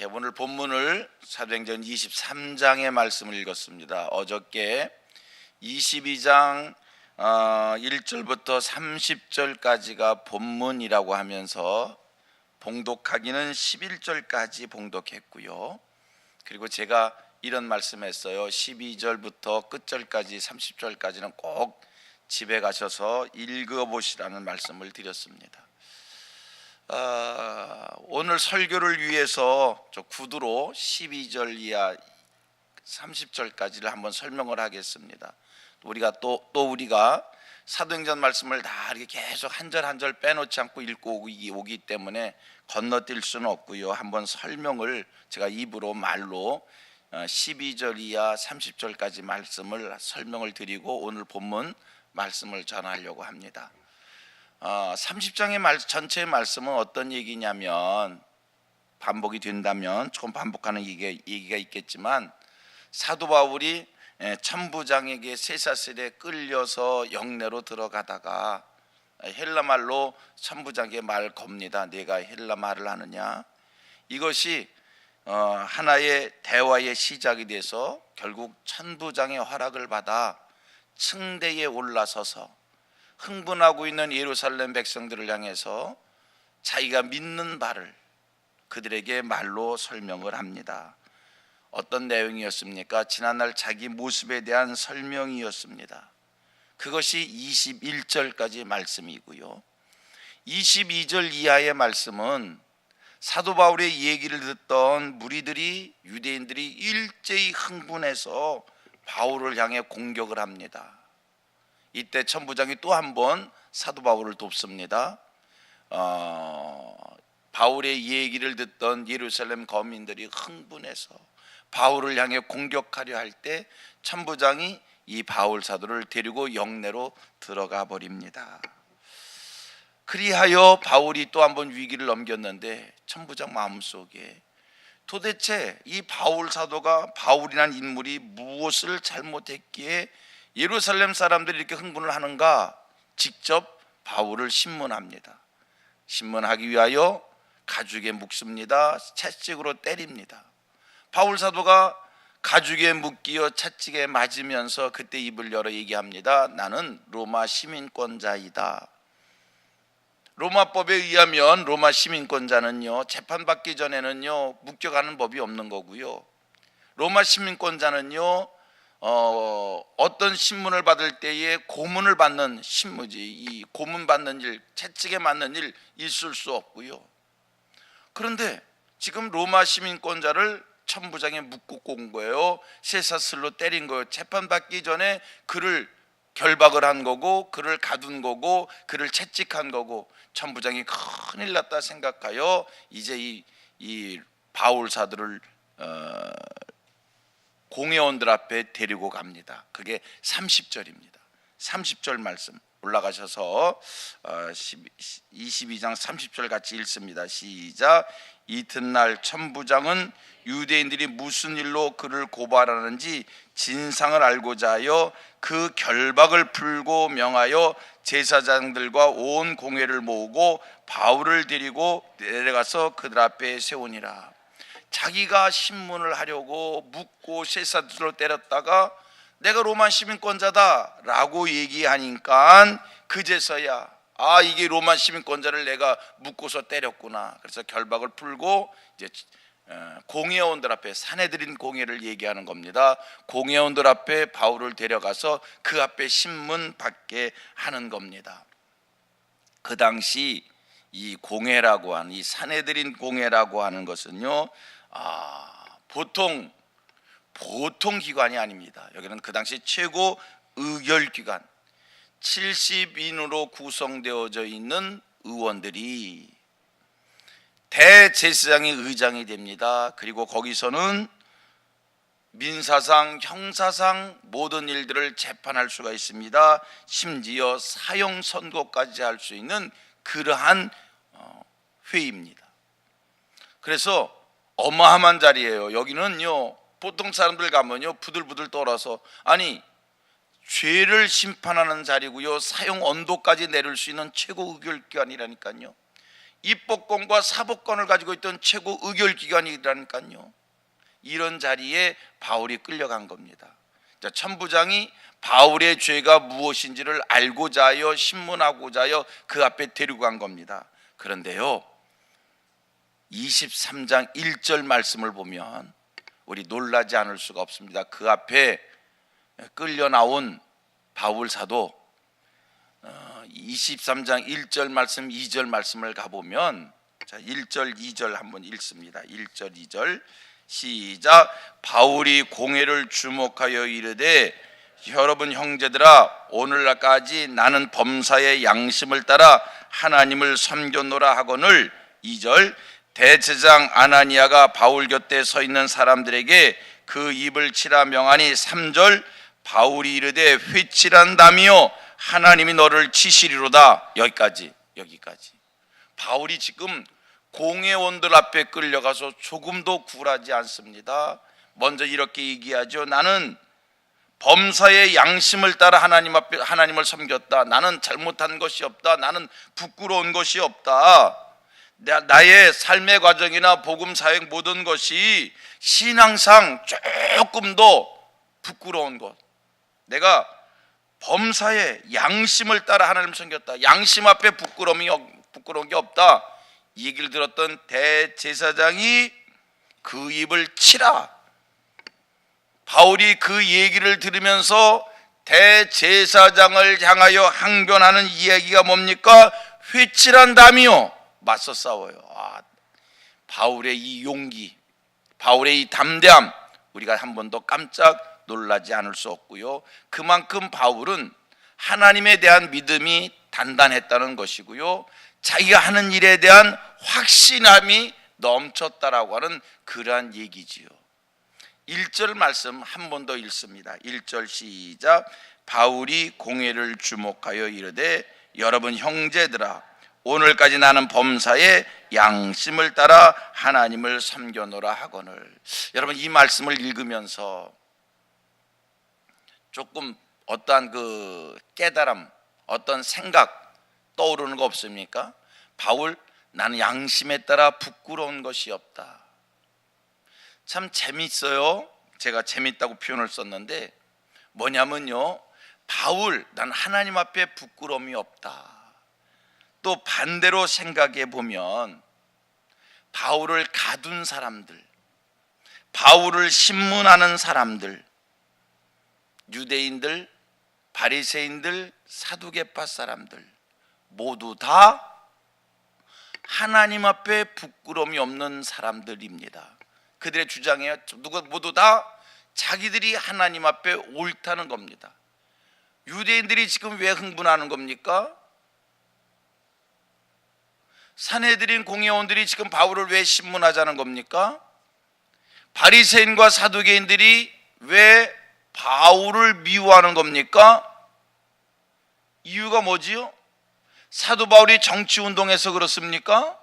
오늘 본문을 사도행전 23장의 말씀을 읽었습니다. 어저께 22장 1절부터 30절까지가 본문이라고 하면서 봉독하기는 11절까지 봉독했고요. 그리고 제가 이런 말씀했어요. 12절부터 끝절까지 30절까지는 꼭 집에 가셔서 읽어보시라는 말씀을 드렸습니다. 오늘 설교를 위해서 저 구두로 12절 이하 30절까지를 한번 설명을 하겠습니다. 우리가 또 우리가 사도행전 말씀을 다 이렇게 계속 한 절 한 절 빼놓지 않고 읽고 오기 때문에 건너뛸 수는 없고요. 한번 설명을 제가 입으로 말로 12절 이하 30절까지 말씀을 설명을 드리고 오늘 본문 말씀을 전하려고 합니다. 30장의 전체의 말씀은 어떤 얘기냐면, 반복이 된다면 조금 반복하는 얘기가 있겠지만, 사도 바울이 천부장에게 쇠사슬에 끌려서 영내로 들어가다가 헬라말로 천부장에게 말 겁니다. 내가 헬라 말을 하느냐. 이것이 하나의 대화의 시작이 돼서 결국 천부장의 허락을 받아 층대에 올라서서 흥분하고 있는 예루살렘 백성들을 향해서 자기가 믿는 바를 그들에게 말로 설명을 합니다. 어떤 내용이었습니까? 지난날 자기 모습에 대한 설명이었습니다. 그것이 21절까지 말씀이고요. 22절 이하의 말씀은 사도 바울의 얘기를 듣던 무리들이, 유대인들이 일제히 흥분해서 바울을 향해 공격을 합니다. 이때 천부장이 또 한 번 사도 바울을 돕습니다. 바울의 얘기를 듣던 예루살렘 거민들이 흥분해서 바울을 향해 공격하려 할 때 천부장이 이 바울 사도를 데리고 영내로 들어가 버립니다. 그리하여 바울이 또 한 번 위기를 넘겼는데 천부장 마음속에 도대체 이 바울 사도가, 바울이란 인물이 무엇을 잘못했기에 예루살렘 사람들이 이렇게 흥분을 하는가? 직접 바울을 신문합니다. 신문하기 위하여 가죽에 묶습니다. 채찍으로 때립니다. 바울 사도가 가죽에 묶이어 채찍에 맞으면서 그때 입을 열어 얘기합니다. 나는 로마 시민권자이다. 로마법에 의하면 로마 시민권자는요, 재판받기 전에는요 묶여가는 법이 없는 거고요. 로마 시민권자는요 어떤 신문을 받을 때에 고문을 받는 신무지, 이 고문 받는 일, 채찍에 맞는 일 있을 수 없고요. 그런데 지금 로마 시민권자를 천부장에 묶고 온 거예요. 쇠사슬로 때린 거예요. 재판받기 전에 그를 결박을 한 거고, 그를 가둔 거고, 그를 채찍한 거고, 천부장이 큰일 났다 생각하여 이제 이 바울 사도를 공회원들 앞에 데리고 갑니다. 그게 30절입니다. 30절 말씀 올라가셔서 22장 30절 같이 읽습니다. 시작. 이튿날 천부장은 유대인들이 무슨 일로 그를 고발하는지 진상을 알고자 하여 그 결박을 풀고 명하여 제사장들과 온 공회를 모으고 바울을 데리고 내려가서 그들 앞에 세우니라. 자기가 신문을 하려고 묻고 쇠사슬로 때렸다가 내가 로마 시민권자다 라고 얘기하니까 그제서야 이게 로마 시민권자를 내가 묶고서 때렸구나. 그래서 결박을 풀고 이제 공회원들 앞에, 사내들인 공회를 얘기하는 겁니다. 공회원들 앞에 바울을 데려가서 그 앞에 신문 받게 하는 겁니다. 그 당시 이 공회라고 하는, 이 사내들인 공회라고 하는 것은요 보통 기관이 아닙니다. 여기는 그 당시 최고 의결기관 70인으로 구성되어져 있는 의원들이 대제사장이 의장이 됩니다. 그리고 거기서는 민사상, 형사상 모든 일들을 재판할 수가 있습니다. 심지어 사형 선고까지 할 수 있는 그러한 회의입니다. 그래서 어마어마한 자리예요. 여기는요 보통 사람들 가면요 부들부들 떨어서, 아니 죄를 심판하는 자리고요, 사형 언도까지 내릴 수 있는 최고 의결기관이라니까요. 입법권과 사법권을 가지고 있던 최고 의결기관이라니까요. 이런 자리에 바울이 끌려간 겁니다. 자, 천부장이 바울의 죄가 무엇인지를 알고자 하여 신문하고자 하여 그 앞에 데리고 간 겁니다. 그런데요, 23장 1절 말씀을 보면 우리 놀라지 않을 수가 없습니다. 그 앞에 끌려 나온 바울 사도 23장 1절 말씀 2절 말씀을 가보면, 자, 1절 2절 한번 읽습니다. 1절 2절 시작. 바울이 공회를 주목하여 이르되 여러분 형제들아, 오늘날까지 나는 범사의 양심을 따라 하나님을 섬겼노라 하거늘. 2절 대제사장 아나니아가 바울 곁에 서 있는 사람들에게 그 입을 치라 명하니. 3절 바울이 이르되 회칠한다며 하나님이 너를 치시리로다. 여기까지. 바울이 지금 공회원들 앞에 끌려가서 조금도 굴하지 않습니다. 먼저 이렇게 얘기하죠. 나는 범사의 양심을 따라 하나님 앞에 하나님을 섬겼다. 나는 잘못한 것이 없다. 나는 부끄러운 것이 없다. 나의 삶의 과정이나 복음 사역 모든 것이 신앙상 조금도 부끄러운 것, 내가 범사의 양심을 따라 하나님을 섬겼다. 양심 앞에 부끄러운 게 없다. 이 얘기를 들었던 대제사장이 그 입을 치라. 바울이 그 얘기를 들으면서 대제사장을 향하여 항변하는 이야기가 뭡니까? 회칠한다며 맞서 싸워요. 바울의 이 용기, 바울의 이 담대함, 우리가 한 번도 깜짝 놀라지 않을 수 없고요. 그만큼 바울은 하나님에 대한 믿음이 단단했다는 것이고요, 자기가 하는 일에 대한 확신함이 넘쳤다라고 하는 그러한 얘기지요. 1절 말씀 한 번 더 읽습니다. 1절 시작. 바울이 공회를 주목하여 이르되 여러분 형제들아, 오늘까지 나는 범사의 양심을 따라 하나님을 섬겨노라 하거늘. 여러분, 이 말씀을 읽으면서 조금 어떠한 그 깨달음, 어떤 생각 떠오르는 거 없습니까? 바울, 나는 양심에 따라 부끄러운 것이 없다. 참 재밌어요. 제가 재밌다고 표현을 썼는데 뭐냐면요, 바울, 난 하나님 앞에 부끄러움이 없다. 또 반대로 생각해 보면 바울을 가둔 사람들, 바울을 신문하는 사람들, 유대인들, 바리새인들, 사두개파 사람들 모두 다 하나님 앞에 부끄러움이 없는 사람들입니다. 그들의 주장이에요. 모두 다 자기들이 하나님 앞에 옳다는 겁니다. 유대인들이 지금 왜 흥분하는 겁니까? 산헤드린 공회원들이 지금 바울을 왜 신문하자는 겁니까? 바리새인과 사두개인들이 왜 바울을 미워하는 겁니까? 이유가 뭐지요? 사도 바울이 정치운동해서 그렇습니까?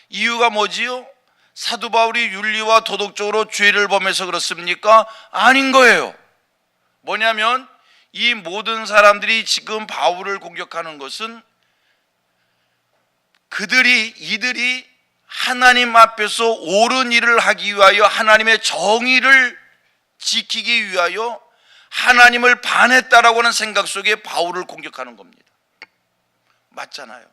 이유가 뭐지요? 사도 바울이 윤리와 도덕적으로 죄를 범해서 그렇습니까? 아닌 거예요. 뭐냐면 이 모든 사람들이 지금 바울을 공격하는 것은 이들이 하나님 앞에서 옳은 일을 하기 위하여, 하나님의 정의를 지키기 위하여 하나님을 반했다라고 하는 생각 속에 바울을 공격하는 겁니다. 맞잖아요.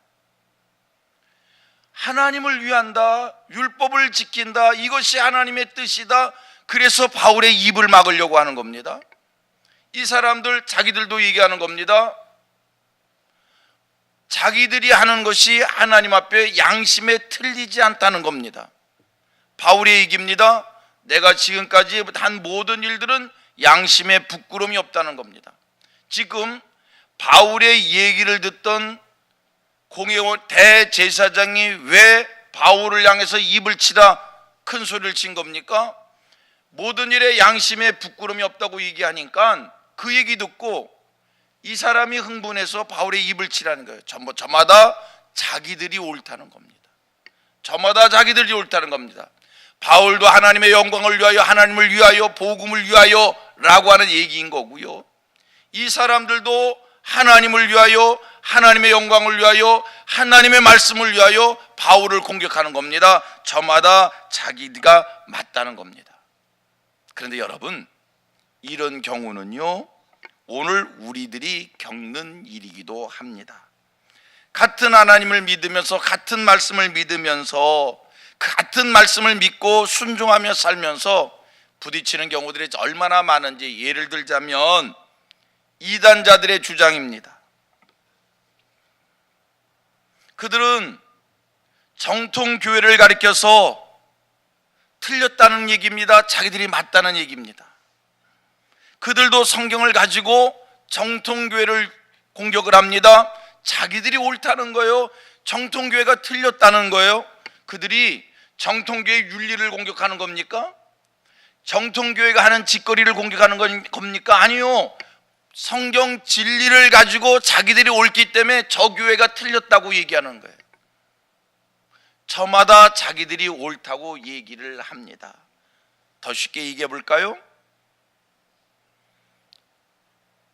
하나님을 위한다, 율법을 지킨다, 이것이 하나님의 뜻이다. 그래서 바울의 입을 막으려고 하는 겁니다. 이 사람들 자기들도 얘기하는 겁니다. 자기들이 하는 것이 하나님 앞에 양심에 틀리지 않다는 겁니다. 바울의 얘기입니다. 내가 지금까지 한 모든 일들은 양심에 부끄러움이 없다는 겁니다. 지금 바울의 얘기를 듣던 공회원 대제사장이 왜 바울을 향해서 입을 치다 큰 소리를 친 겁니까? 모든 일에 양심에 부끄러움이 없다고 얘기하니까 그 얘기 듣고 이 사람이 흥분해서 바울의 입을 치라는 거예요. 저마다 자기들이 옳다는 겁니다. 저마다 자기들이 옳다는 겁니다. 바울도 하나님의 영광을 위하여, 하나님을 위하여, 복음을 위하여 라고 하는 얘기인 거고요, 이 사람들도 하나님을 위하여, 하나님의 영광을 위하여, 하나님의 말씀을 위하여 바울을 공격하는 겁니다. 저마다 자기가 맞다는 겁니다. 그런데 여러분, 이런 경우는요, 오늘 우리들이 겪는 일이기도 합니다. 같은 하나님을 믿으면서, 같은 말씀을 믿으면서, 같은 말씀을 믿고 순종하며 살면서 부딪히는 경우들이 얼마나 많은지 예를 들자면 이단자들의 주장입니다. 그들은 정통교회를 가리켜서 틀렸다는 얘기입니다. 자기들이 맞다는 얘기입니다. 그들도 성경을 가지고 정통교회를 공격을 합니다. 자기들이 옳다는 거예요. 정통교회가 틀렸다는 거예요. 그들이 정통교회의 윤리를 공격하는 겁니까? 정통교회가 하는 짓거리를 공격하는 겁니까? 아니요. 성경 진리를 가지고 자기들이 옳기 때문에 저 교회가 틀렸다고 얘기하는 거예요. 저마다 자기들이 옳다고 얘기를 합니다. 더 쉽게 얘기해 볼까요?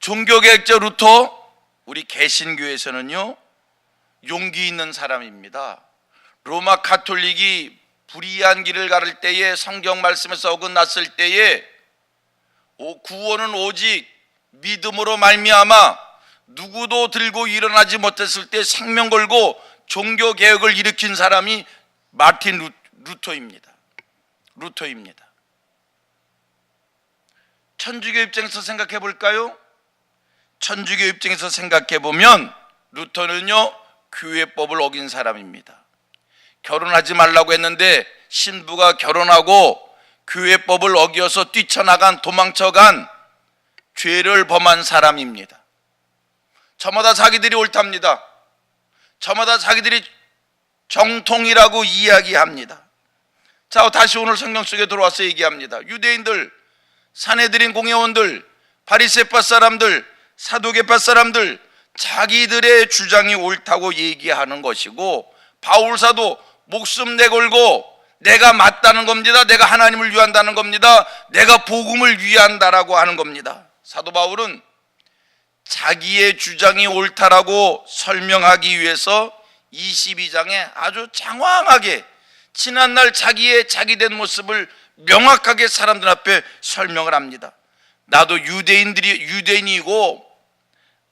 종교개혁자 루터, 우리 개신교에서는요, 용기 있는 사람입니다. 로마 가톨릭이 불의한 길을 가를 때에, 성경 말씀에서 어긋났을 때에 구원은 오직 믿음으로 말미암아 누구도 들고 일어나지 못했을 때 생명 걸고 종교개혁을 일으킨 사람이 마틴 루터입니다. 천주교 입장에서 생각해 볼까요? 천주교 입장에서 생각해 보면 루터는요, 교회법을 어긴 사람입니다. 결혼하지 말라고 했는데 신부가 결혼하고 교회법을 어겨서 뛰쳐나간, 도망쳐간 죄를 범한 사람입니다. 저마다 자기들이 옳답니다. 저마다 자기들이 정통이라고 이야기합니다. 자, 다시 오늘 성경 속에 들어와서 얘기합니다. 유대인들, 산헤드린 공회원들, 바리새파 사람들, 사두개파 사람들, 자기들의 주장이 옳다고 얘기하는 것이고, 바울사도 목숨 내걸고 내가 맞다는 겁니다. 내가 하나님을 위한다는 겁니다. 내가 복음을 위한다라고 하는 겁니다. 사도 바울은 자기의 주장이 옳다라고 설명하기 위해서 22장에 아주 장황하게 지난날 자기의 자기된 모습을 명확하게 사람들 앞에 설명을 합니다. 나도 유대인이고,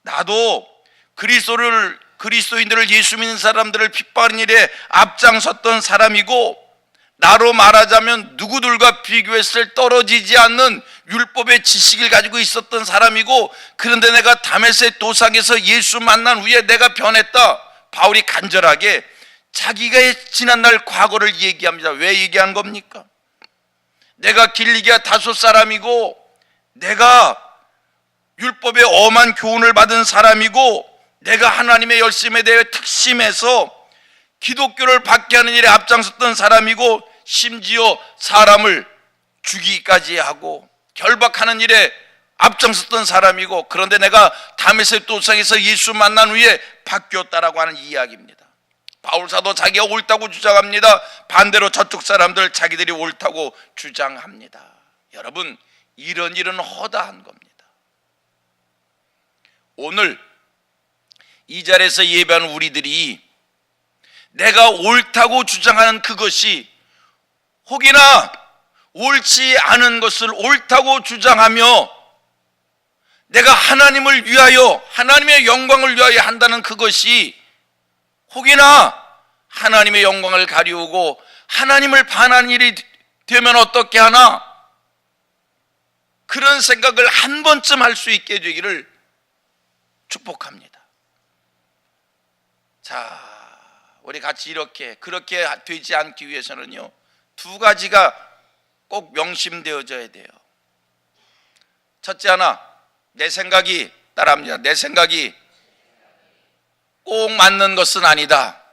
나도 그리스도인들을, 예수 믿는 사람들을 핍박하는 일에 앞장섰던 사람이고, 나로 말하자면 누구들과 비교했을 떨어지지 않는 율법의 지식을 가지고 있었던 사람이고, 그런데 내가 다메섹 도상에서 예수 만난 후에 내가 변했다. 바울이 간절하게 자기가 지난날 과거를 얘기합니다. 왜 얘기한 겁니까? 내가 길리기아 다소 사람이고, 내가 율법의 엄한 교훈을 받은 사람이고, 내가 하나님의 열심에 대해 특심해서 기독교를 받게 하는 일에 앞장섰던 사람이고, 심지어 사람을 죽이기까지 하고 결박하는 일에 앞장섰던 사람이고, 그런데 내가 다메섹 도상에서 예수 만난 후에 바뀌었다라고 하는 이야기입니다. 바울사도 자기가 옳다고 주장합니다. 반대로 저쪽 사람들 자기들이 옳다고 주장합니다. 여러분, 이런 일은 허다한 겁니다. 오늘 이 자리에서 예배하는 우리들이 내가 옳다고 주장하는 그것이 혹이나 옳지 않은 것을 옳다고 주장하며 내가 하나님을 위하여, 하나님의 영광을 위하여 한다는 그것이 혹이나 하나님의 영광을 가리우고 하나님을 반하는 일이 되면 어떻게 하나, 그런 생각을 한 번쯤 할 수 있게 되기를 축복합니다. 자, 우리 같이 그렇게 되지 않기 위해서는요, 두 가지가 꼭 명심되어져야 돼요. 첫째 하나, 내 생각이, 따라합니다. 내 생각이 꼭 맞는 것은 아니다.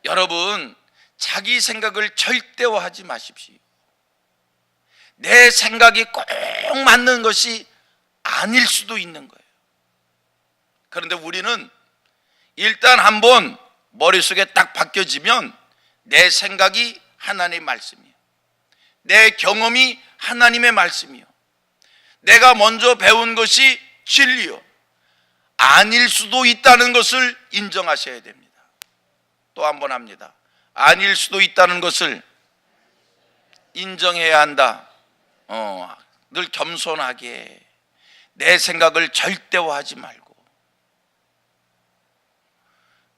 여러분, 자기 생각을 절대화하지 마십시오. 내 생각이 꼭 맞는 것이 아닐 수도 있는 거예요. 그런데 우리는 일단 한번 머릿속에 딱 바뀌어지면 내 생각이 하나님의 말씀이에요. 내 경험이 하나님의 말씀이요. 내가 먼저 배운 것이 진리요. 아닐 수도 있다는 것을 인정하셔야 됩니다. 또 한 번 합니다. 아닐 수도 있다는 것을 인정해야 한다. 늘 겸손하게 내 생각을 절대화하지 말고,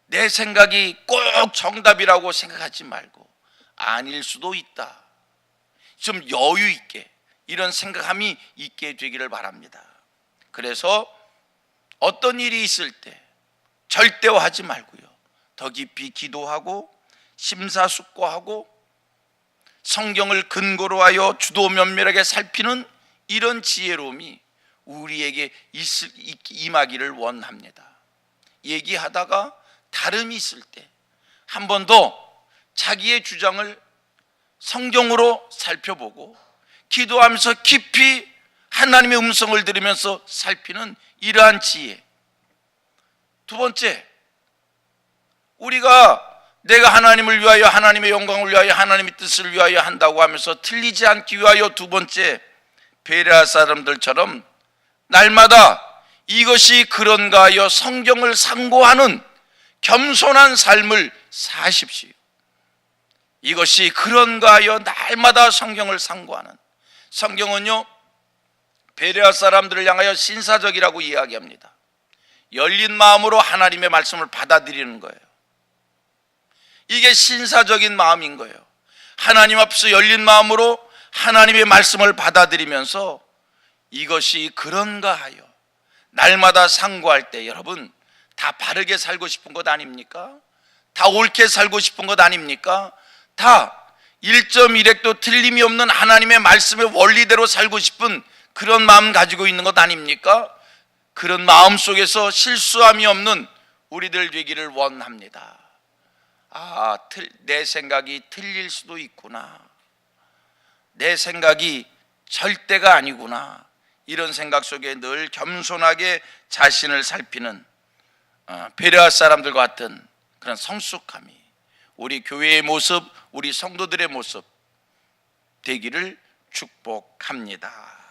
내 생각이 꼭 정답이라고 생각하지 말고, 아닐 수도 있다. 좀 여유 있게 이런 생각함이 있게 되기를 바랍니다. 그래서 어떤 일이 있을 때 절대화하지 말고요, 더 깊이 기도하고 심사숙고하고 성경을 근거로 하여 주도 면밀하게 살피는 이런 지혜로움이 우리에게 임하기를 원합니다. 얘기하다가 다름이 있을 때 한 번 더 자기의 주장을 성경으로 살펴보고 기도하면서 깊이 하나님의 음성을 들으면서 살피는 이러한 지혜. 두 번째, 우리가 내가 하나님을 위하여, 하나님의 영광을 위하여, 하나님의 뜻을 위하여 한다고 하면서 틀리지 않기 위하여, 두 번째, 베레아 사람들처럼 날마다 이것이 그런가 하여 성경을 상고하는 겸손한 삶을 사십시오. 이것이 그런가 하여 날마다 성경을 상고하는. 성경은요, 베레아 사람들을 향하여 신사적이라고 이야기합니다. 열린 마음으로 하나님의 말씀을 받아들이는 거예요. 이게 신사적인 마음인 거예요. 하나님 앞에서 열린 마음으로 하나님의 말씀을 받아들이면서 이것이 그런가 하여 날마다 상고할 때, 여러분 다 바르게 살고 싶은 것 아닙니까? 다 옳게 살고 싶은 것 아닙니까? 다 1.1획도 틀림이 없는 하나님의 말씀의 원리대로 살고 싶은 그런 마음 가지고 있는 것 아닙니까? 그런 마음 속에서 실수함이 없는 우리들 되기를 원합니다. 내 생각이 틀릴 수도 있구나, 내 생각이 절대가 아니구나, 이런 생각 속에 늘 겸손하게 자신을 살피는 베레아 사람들과 같은 그런 성숙함이 우리 교회의 모습, 우리 성도들의 모습 되기를 축복합니다.